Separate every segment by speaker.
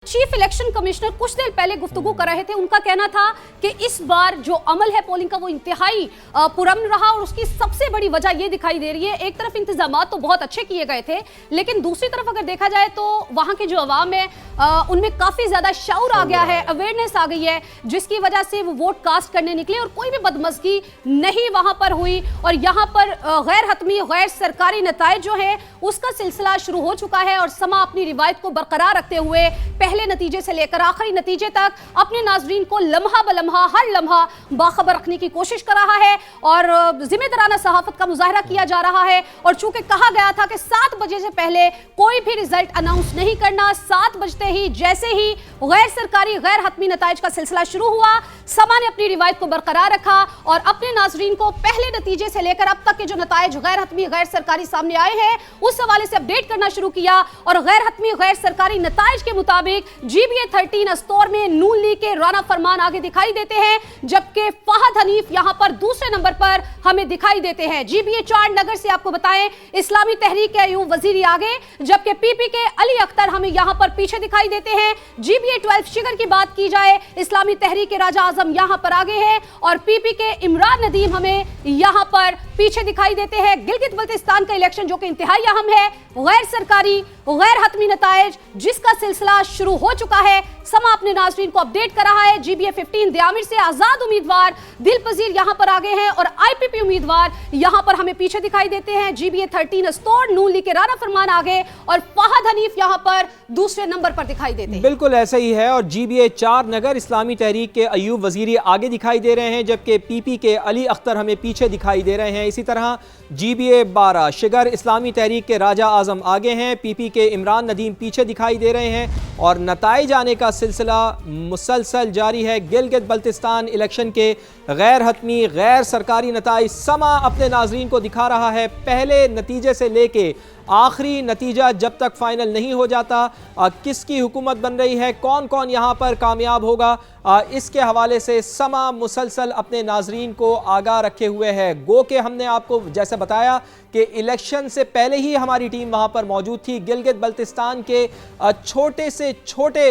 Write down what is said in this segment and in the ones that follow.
Speaker 1: Chief election commissioner कुछ देर पहले गुफ्तगू कर रहे थे। उनका कहना था कि इस बार जो अमल है पोलिंग का वो इंतहाई पुरअमन रहा और उसकी सबसे बड़ी वजह ये दिखाई दे रही है, एक तरफ इंतजामात तो बहुत अच्छे किए गए थे, लेकिन दूसरी तरफ अगर देखा जाए तो वहां के जो अवाम है उनमें काफी ज्यादा शऊर आ गया है, अवेयरनेस आ गई है, जिसकी वजह से वो वोट कास्ट करने निकले और कोई भी बदमज़गी नहीं वहां पर हुई। और यहाँ पर गैर हतमी गैर सरकारी नताइज जो है उसका सिलसिला शुरू हो चुका है और समा अपनी रिवायत को बरकरार रखते हुए पहले नतीजे से लेकर आखिरी नतीजे तक अपने नाजरीन को लम्हा बलम्हा हर लम्हा बाखबर रखने की कोशिश कर रहा है और जिम्मेदाराना सहाफत का मुजाहरा किया जा रहा है। और चूंकि कहा गया था कि 7 बजे से पहले कोई भी रिजल्ट अनाउंस नहीं करना, 7 बजते ही जैसे ही गैर सरकारी गैर हतमी नताइज का सिलसिला शुरू हुआ, समा ने अपनी रिवायत को बरकरार रखा और अपने नाजरीन को पहले नतीजे से लेकर अब तक के जो नताइज गैर हतमी गैर सरकारी सामने आए हैं उस हवाले से अपडेट करना शुरू किया। और गैर हतमी गैर सरकारी नताइज के मुताबिक जीबीए 13 अस्तौर में नून लीग के राना फरमान आगे दिखाई देते हैं, जबकि फहद हनीफ यहां पर दूसरे नंबर पर हमें दिखाई देते हैं। जीबीए 4 नगर से आपको बताएं इस्लामी तहरीक के अयूब वजीरी आगे, जबकि पीपी के अली अख्तर हमें यहां पर पीछे दिखाई देते हैं। जीबीए 12 शिगर की बात की जाए इस्लामी तहरीक के राजा आजम यहां पर आगे है और पीपी के इमरान नदीम हमें यहां पर पीछे दिखाई देते हैं। गिलगित बल्तिस्तान का इलेक्शन जो कि इंतहाई अहम है, गैर सरकारी गैर हतमी नताइज जिसका सिलसिला शुरू हो चुका है, समा अपने नाजरीन को अपडेट कर रहा है। जीबीए 15 दियामिर से आजाद उम्मीदवार दिल पजीर यहां पर आगे हैं और आईपीपी उम्मीदवार यहां पर हमें पीछे दिखाई देते हैं। जीबीए 13 अस्तौर नून लीग के राना फरमान आगे और फहद हनीफ यहां पर दूसरे नंबर पर दिखाई देते हैं।
Speaker 2: बिल्कुल ऐसा ही है और जीबीए 4 नगर इस्लामी तहरीक के अयूब वजीरी आगे दिखाई दे रहे हैं, जबकि पीपी के अली अख्तर हमें पीछे दिखाई दे रहे हैं। इसी तरह जीबीए 12 शिगर इस्लामी तहरीक के राजा आजम आगे हैं, पीपी के इमरान नदीम पीछे दिखाई दे रहे हैं और नताइज आने का सिलसिला मुसलसल जारी है। गिलगित बल्तिस्तान इलेक्शन के गैर हतमी गैर सरकारी नताइज समा अपने नाजरीन को दिखा रहा है। पहले नतीजे से लेके आखिरी नतीजा जब तक फाइनल नहीं हो जाता, किसकी हुकूमत बन रही है, कौन कौन यहाँ पर कामयाब होगा, इसके हवाले से समा मुसलसल अपने नाजरीन को आगाह रखे हुए है। गो के हमने आपको जैसे बताया कि इलेक्शन से पहले ही हमारी टीम वहाँ पर मौजूद थी। गिलगित बल्तिस्तान के छोटे से छोटे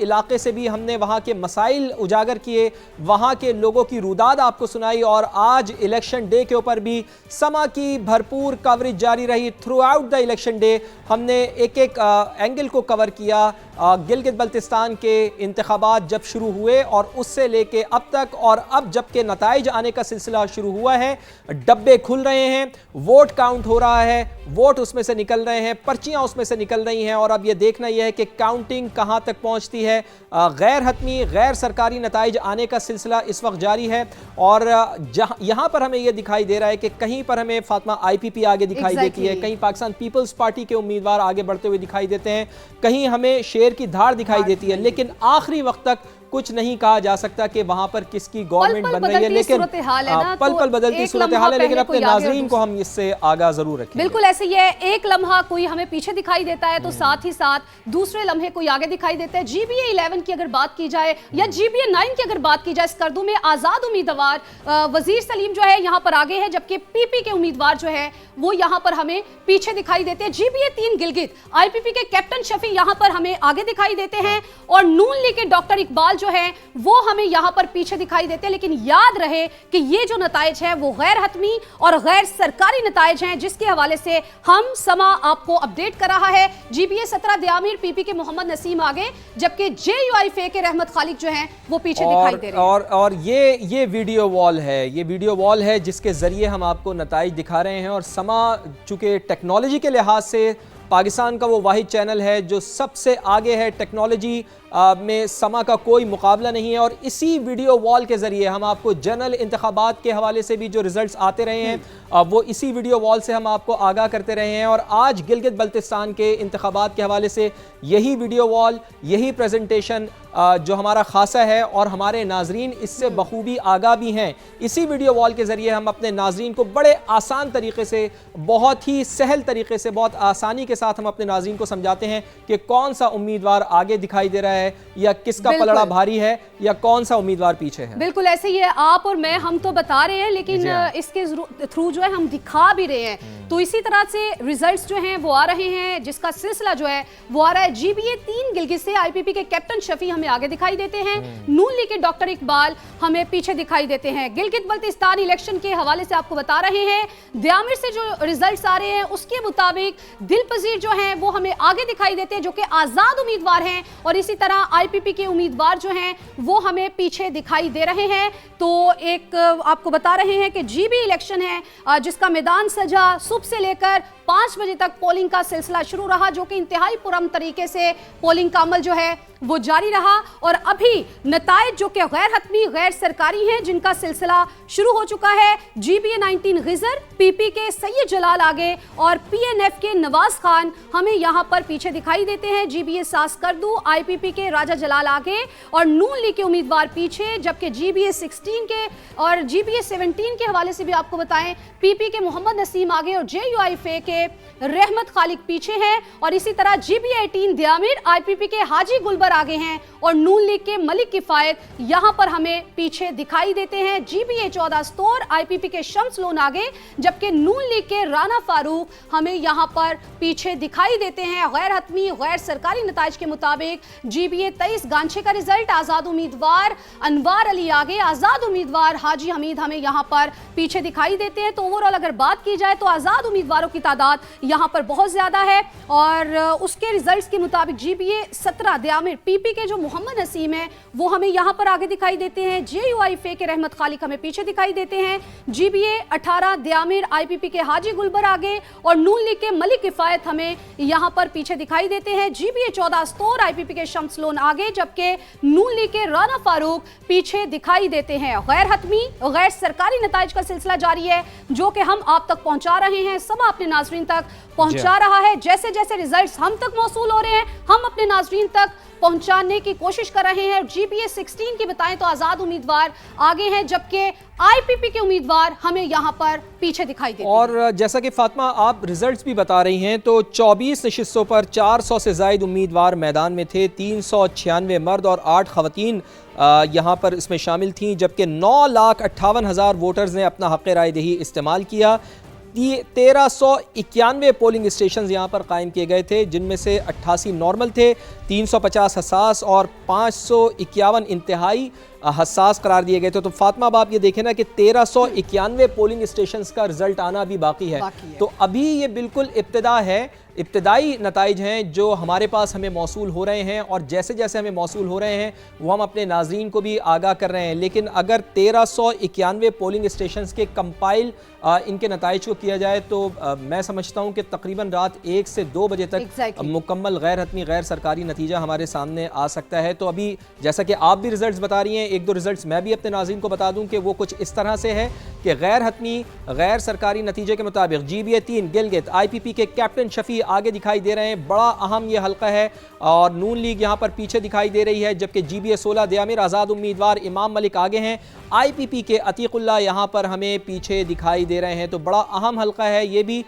Speaker 2: इलाके से भी हमने वहाँ के मसाइल उजागर किए, वहाँ के लोगों की रुदाद आपको सुनाई और आज इलेक्शन डे के ऊपर भी समा की भरपूर कवरेज जारी रही। Through out the election day हमने एक एक एंगल को कवर किया। गिलगित बल्तिस्तान के इंतखाबात जब शुरू हुए और उससे लेके अब तक और अब जबकि नताइज आने का सिलसिला शुरू हुआ है, डब्बे खुल रहे हैं, वोट काउंट हो रहा है, वोट उसमें से निकल रहे हैं, पर्चियां उसमें से निकल रही हैं और अब यह देखना यह है कि काउंटिंग कहां तक पहुंचती है। गैर हतमी गैर सरकारी नताइज आने का सिलसिला इस वक्त जारी है और यहां पर हमें यह दिखाई दे रहा है कि कहीं पर हमें फातिमा आईपीपी आगे दिखाई देती है, कहीं पाकिस्तान पीपल्स पार्टी के उम्मीदवार आगे बढ़ते हुए दिखाई देते हैं, कहीं हमें शेर की धार दिखाई देती है, लेकिन आखिरी वक्त तक कुछ नहीं कहा जा सकता कि वहां पर किसकी गवर्नमेंट बन रही है। लेकिन पल पल बदलती सूरत हाल है, लेकिन अपने नाजरीन को हम इससे आगाह जरूर रखें।
Speaker 1: बिल्कुल ऐसे ही है, एक लम्हा कोई हमें पीछे दिखाई देता है तो साथ ही साथ दूसरे लम्हे कोई आगे दिखाई देता है। जीबीए 11 की अगर बात की जाए या जीबीए 9 की अगर बात की जाए, स्कर्दू में आजाद उम्मीदवार वजीर सलीम जो है यहाँ पर आगे है, जबकि पीपी के उम्मीदवार जो है वो यहाँ पर हमें पीछे दिखाई देते हैं। जीबीए 3 गिलगित आईपीपी के कैप्टन शफी यहाँ पर हमें आगे दिखाई देते हैं और नून लीग के डॉक्टर इकबाल जो है वो हमें यहां पर पीछे दिखाई देते हैं। लेकिन याद रहे कि ये जो नताइज है वो गैर हतमी और गैर सरकारी नताइज हैं, जिसके हवाले से हम समा आपको अपडेट कर रहा है। जीबीए 17 दियामिर पीपी के मोहम्मद नसीम आगे, जबकि जेयूआईफे के रहमत खालिक जो हैं वो पीछे दिखाई दे रहे हैं।
Speaker 2: और ये वीडियो वॉल है, ये वीडियो वॉल है जिसके जरिए हम आपको नताइज दिखा रहे हैं। और समा चूंकि टेक्नोलॉजी के लिहाज से पाकिस्तान का वो वाहिद चैनल है जो सबसे आगे है, टेक्नोलॉजी में समा का कोई मुकाबला नहीं है और इसी वीडियो वॉल के ज़रिए हम आपको जनरल इंतखाबात के हवाले से भी जो रिजल्ट्स आते रहे हैं वो इसी वीडियो वॉल से हम आपको आगाह करते रहे हैं। और आज गिलगित बल्तिस्तान के इंतखाबात के हवाले से यही वीडियो वॉल, यही प्रेजेंटेशन जो हमारा खासा है और हमारे नाजरीन इससे बखूबी आगाह भी हैं। इसी वीडियो वॉल के ज़रिए हम अपने नाजरीन को बड़े आसान तरीके से, बहुत ही सहल तरीके से, बहुत आसानी के साथ हम अपने नाजरीन को समझाते हैं कि कौन सा उम्मीदवार आगे दिखाई दे रहा है या किसका पलड़ा भारी है। या कौन सा उम्मीदवार पीछे है?
Speaker 1: बिल्कुल ऐसे ही है, आप और मैं हम तो बता रहे हैं, लेकिन इसके थ्रू जो है हम दिखा भी रहे हैं। तो इसी तरह से रिजल्ट्स जो हैं वो आ रहे हैं, जिसका सिलसिला जो है वो आ रहा है। GBA 3 गिलगित से आईपीपी के कैप्टन शफी हमें आगे दिखाई देते हैं, नून लीग के डॉक्टर इकबाल हमें पीछे दिखाई देते हैं। गिलगित बल्तिस्तान इलेक्शन के हवाले से आपको बता रहे हैं, द्यामिर से जो रिजल्ट्स आ रहे हैं उसके मुताबिक दिलपजीर जो हैं वो हमें आगे दिखाई देते हैं, जो कि आजाद उम्मीदवार हैं, और इसी तरह आईपीपी के उम्मीदवार जो हैं वो हमें पीछे दिखाई दे रहे हैं। तो एक आपको बता रहे हैं कि GB इलेक्शन है जिसका मैदान सजा सुबह से लेकर 5 बजे तक पोलिंग का सिलसिला शुरू रहा, जो कि इंतहाई पुरअमन तरीके से पोलिंग का अमल जो है वो जारी रहा। और अभी नताइज जो कि गैर हतमी गैर सरकारी हैं, जिनका सिलसिला शुरू हो चुका है। GBA 19 गिजर, PP के सैयद जलाल आगे और PNF के नवाज खान हमें यहाँ पर पीछे दिखाई देते हैं। GBA सासकरदू, IPP के राजा जलाल आगे और नून लीग के उम्मीदवार पीछे, जबकि GBA 16 के और GBA 17 के हवाले से भी आपको बताएं, PP के मोहम्मद नसीम आगे और JUIFA के रहमत खालिक पीछे हैं। और इसी तरह GBA 18 द्यामिर, IPP के हाजी गुलबर आगे हैं और नून लीग के मलिक किफायत यहां पर हमें पीछे दिखाई देते हैं। GBA 14 स्तोर, IPP के शम्स लोन आगे, जबकि नून लीग के राना फारूक हमें यहां पर पीछे दिखाई देते हैं। गैर हतमी गैर सरकारी नताइज के मुताबिक GBA 23 गांछे का रिजल्ट, आजाद उम्मीदवार अनवार अली आगे, आजाद उम्मीदवार हाजी हमीद हमें यहां पर पीछे दिखाई देते हैं। तो ओवरऑल अगर बात की जाए तो आजाद उम्मीदवारों की तादाद यहां पर बहुत ज्यादा है। और उसके रिजल्ट्स के मुताबिक GBA 17 द्यामिर, PP के जो मोहम्मद नसीम है वो हमें यहां पर आगे दिखाई देते हैं। JUIFA के रहमत खालिक हमें पीछे दिखाई देते हैं। GBA 18 द्यामिर, IPP के हाजी गुलबर आगे और नून लीग के मलिक किफायत हमें यहां पर पीछे दिखाई देते हैं। GBA 14 स्तोर, IPP के शम्स लोन आगे, जबकि नून लीग के राना फारूक पीछे दिखाई देते हैं। गैर हतमी गैर सरकारी नताइज का सिलसिला जारी है, जो कि हम आप तक पहुंचा रहे हैं, सब अपने नाजरीन तक पहुंचा रहा है। जैसे जैसे रिजल्ट्स हम तक मौसूल हो रहे हैं, हम अपने नाजरीन तक पहुंचाने की कोशिश कर रहे हैं। GBA 16 की बताएं तो आजाद उम्मीदवार आगे हैं, जबकि IPP के उम्मीदवार हमें यहां पर पीछे दिखाई देते हैं।
Speaker 2: और जैसा कि फातिमा आप रिजल्ट्स भी बता रही हैं, तो 24 नशिस्तों पर 400 से ज़ायद उम्मीदवार मैदान में थे। 396 मर्द और 8 ख़वातीन यहाँ पर इसमें शामिल थीं, जबकि 9,58,000 वोटर्स ने अपना हक़ राय दही इस्तेमाल किया। 1391 पोलिंग स्टेशन यहाँ पर कायम किए गए थे, जिनमें से 88 नॉर्मल थे, 350 हसास और 551 इंतहाई हसास करार दिए गए थे। तो फातिमा आप ये देखें ना कि 1391 पोलिंग स्टेशंस का रिजल्ट आना अभी बाकी है। तो अभी ये बिल्कुल इब्तिदा है, इब्तदाई नताइज हैं जो हमारे पास हमें मौसूल हो रहे हैं, और जैसे जैसे हमें मौसूल हो रहे हैं वो हम अपने नाजरीन को भी आगाह कर रहे हैं। लेकिन अगर 1391 पोलिंग स्टेशंस के कंपाइल इनके नताइज को किया जाए तो मैं समझता हूँ कि तकरीबन रात 1 से 2 बजे तक मुकम्मल गैर हतमी गैर सरकारी नतीजा हमारे सामने आ सकता है। तो अभी जैसा कि आप भी रिजल्ट्स बता रही हैं, 1-2 रिजल्ट्स मैं भी अपने नाज़रीन को बता दूं कि वो कुछ इस तरह से है कि गैर हतमी गैर सरकारी नतीजे के मुताबिक GBA 3 गिलगित, IPP के कैप्टन शफी आगे दिखाई दे रहे हैं, बड़ा अहम ये हल्का है, और नून लीग यहाँ पर पीछे दिखाई दे रही है, जबकि GBA 16 द्यामिर आज़ाद उम्मीदवार इमाम मलिक आगे हैं, IPP के अतीकुल्ला यहाँ पर हमें पीछे दिखाई दे रहे हैं। तो बड़ा अहम हल्का है ये भी।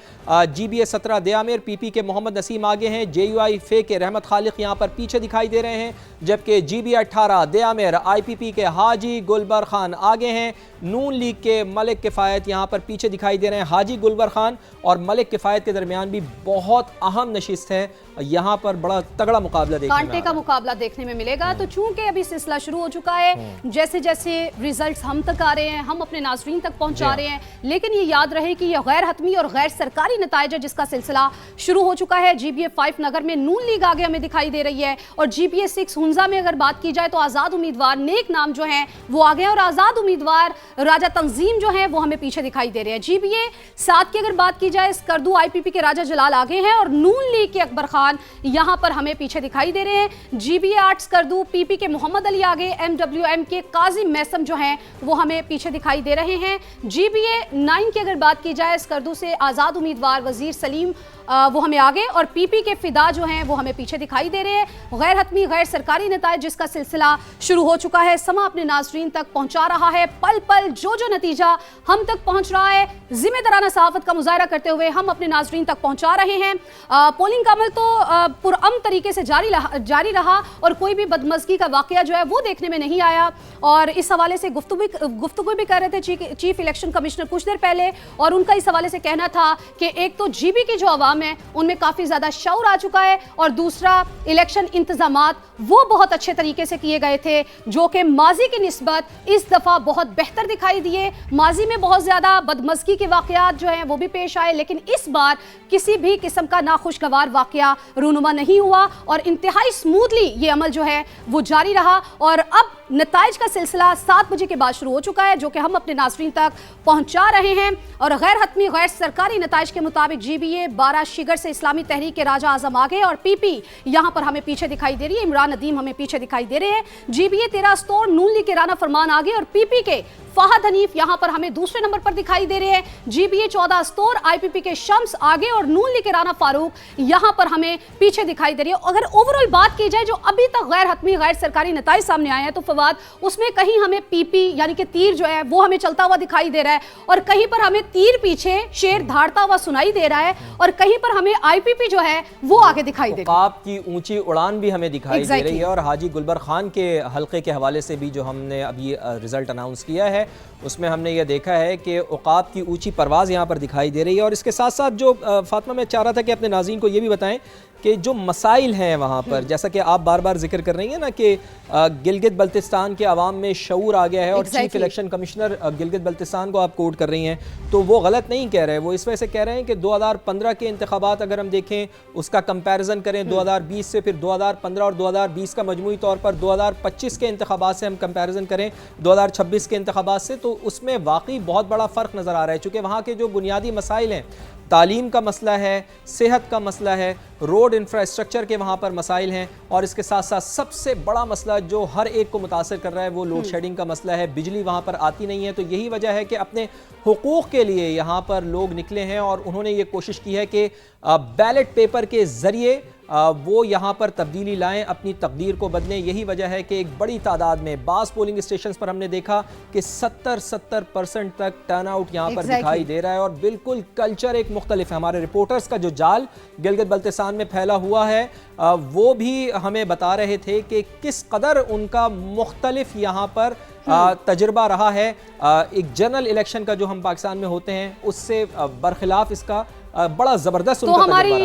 Speaker 2: GBA 17 द्यामिर, PP के मोहम्मद नसीम आगे हैं, JUIFA के रहमत खालिक यहाँ पर पीछे दिखाई दे रहे हैं, जबकि GBA 18 द्यामिर, IPP के हाजी गुलबर खान आगे हैं, नून लीग के मलिक किफ़ायत यहाँ पर पीछे दिखाई दे रहे हैं। हाजी गुलबर खान और मलिक किफ़ायत के दरमियान भी बहुत अहम नशिस्त है, यहाँ पर बड़ा तगड़ा मुकाबला
Speaker 1: कांटे का मुकाबला देखने में मिलेगा। तो चूंकि अभी सिलसिला शुरू हो चुका है, जैसे जैसे रिजल्ट्स हम तक आ रहे हैं, हम अपने नाज़रीन तक पहुंचा रहे हैं, लेकिन ये याद रहे कि यह गैर हतमी और गैर सरकारी नताइज है जिसका सिलसिला शुरू हो चुका है। GBA 5 नगर में नून लीग आगे हमें दिखाई दे रही है, और GBA 6 हुंजा में अगर बात की जाए तो आज़ाद उम्मीदवार नेक नाम जो है वो आगे हैं, और आज़ाद उम्मीदवार राजा तंजीम जो है वो हमें पीछे दिखाई दे रहे हैं। GBA 7 की अगर बात की जाए, स्कर्दू IPP के राजा जलाल आगे हैं, और नून लीग के अकबर खान यहां पर हमें पीछे दिखाई दे रहे हैं। GBA 8 स्कर्दू, PP के मोहम्मद अली आगे, MWM के काजी मैसम जो हैं वो हमें पीछे दिखाई दे रहे हैं। GBA 9 की अगर बात की जाए, स्कर्दू से आज़ाद उम्मीदवार वजीर सलीम वो हमें आगे और पीपी के फिदा जो हैं वो हमें पीछे दिखाई दे रहे हैं। गैर हतमी गैर सरकारी नताइज जिसका सिलसिला शुरू हो चुका है, समा अपने नाजरीन तक पहुंचा रहा है। पल पल जो नतीजा हम तक पहुंच रहा है, जिम्मेदाराना सहाफत का मुजाहरा करते हुए हम अपने नाजरीन तक पहुंचा रहे हैं। पोलिंग का अमल तो पुरअमन तरीके से जारी रहा और कोई भी बदमज़गी का वाकया जो है वो देखने में नहीं आया। और इस हवाले से गुफ्तगू भी कर रहे थे चीफ इलेक्शन कमिश्नर कुछ देर पहले, और उनका इस हवाले से कहना था कि एक तो जीबी की जो आवाम है उनमें काफ़ी ज़्यादा शऊर आ चुका है, और दूसरा इलेक्शन इंतजामात वो बहुत अच्छे तरीके से किए गए थे जो कि माजी की निस्बत इस दफ़ा बहुत बेहतर दिखाई दिए। माजी में बहुत ज़्यादा बदमज़गी के वाकयात जो हैं वो भी पेश आए, लेकिन इस बार किसी भी किस्म का नाखुशगवार वाकया रूनुमा नहीं हुआ और इंतहाई स्मूथली ये अमल जो है वो जारी रहा। और अब नताइज का सिलसिला 7 बजे के बाद शुरू हो चुका है जो कि हम अपने नाज़रीन तक पहुंचा रहे हैं। और गैर हतमी गैर सरकारी नताइज के मुताबिक GBA 12 शिगर से इस्लामी तहरीक के राजा आजम आगे और PP यहां पर हमें पीछे दिखाई दे रही है। इमरान नदीम हमें पीछे दिखाई दे रहे हैं। GBA 13 अस्तोर नून लीग के राना फरमान आगे और PP के फहद हनीफ यहां पर हमें दूसरे नंबर पर दिखाई दे रहे हैं। GBA 14 अस्तोर IPP के शम्स आगे और नून लीग के राना फारूक यहां पर हमें पीछे दिखाई दे रही है। अगर ओवरऑल बात की जाए जो अभी तक गैर हतमी गैर सरकारी नताइज सामने आए हैं तो फवाद उसमें कहीं हमें PP यानी कि तीर जो है वो हमें चलता हुआ दिखाई दे रहा है, और कहीं पर हमें तीर पीछे शेर धाड़ता हुआ सुनाई दे रहा है, और कहीं पर हमें IPP जो है वो आगे दिखाई दे रही है।
Speaker 2: औकाब की ऊंची उड़ान भी हमें दिखाई दे रही है। और हाजी गुलबर खान के हल्के के हवाले से भी जो हमने अभी रिजल्ट अनाउंस किया है उसमें हमने ये देखा है कि औकाब की ऊंची परवाज़ यहाँ पर दिखाई दे रही है। और इसके साथ साथ जो फातिमा मैं चाह रहा था कि अपने नाज़रीन को ये भी बताएं कि जो मसाइल हैं वहाँ पर, जैसा कि आप बार बार जिक्र कर रही हैं ना कि गिलगित बल्तिस्तान के अवाम में शऊर आ गया है, और chief election commissioner Gilgit Baltistan को आप कोट कर रही हैं तो वो गलत नहीं कह रहे। वो इस वजह से कह रहे हैं कि 2015 के इंतखाबात अगर हम देखें उसका कंपैरिजन करें 2020 से, फिर 2015 और 2020 का मजमूई तौर पर 2025 के इंतखाबात से हम कंपैरिजन करें 2026 के इंतखाबात से, तो उसमें वाकई बहुत बड़ा फ़र्क नज़र आ रहा है। चूँकि वहाँ के जो बुनियादी मसाइल हैं, तालीम का मसला है, सेहत का मसला है, रोड इंफ्रास्ट्रक्चर के वहाँ पर मसाइल हैं, और इसके साथ साथ सबसे बड़ा मसला जो हर एक को मुतासर कर रहा है वो लोड शेडिंग का मसला है। बिजली वहाँ पर आती नहीं है। तो यही वजह है कि अपने हुकूक़ के लिए यहाँ पर लोग निकले हैं और उन्होंने ये कोशिश की है कि बैलेट पेपर के ज़रिए वो यहाँ पर तब्दीली लाएं, अपनी तकदीर को बदलें। यही वजह है कि एक बड़ी तादाद में बाज़ पोलिंग स्टेशन पर हमने देखा कि 70% तक टर्न आउट यहाँ पर दिखाई दे रहा है, और बिल्कुल कल्चर एक मुख्तलिफ है। हमारे रिपोर्टर्स का जो जाल गिलगित बल्तिस्तान में फैला हुआ है वो भी हमें बता रहे थे कि किस कदर उनका मुख्तलिफ यहाँ पर तजुर्बा रहा है। एक जनरल इलेक्शन का जो हम पाकिस्तान में होते हैं उससे बरखिलाफ इसका बड़ा ज़बरदस्त उनका तजुर्बा रहा है।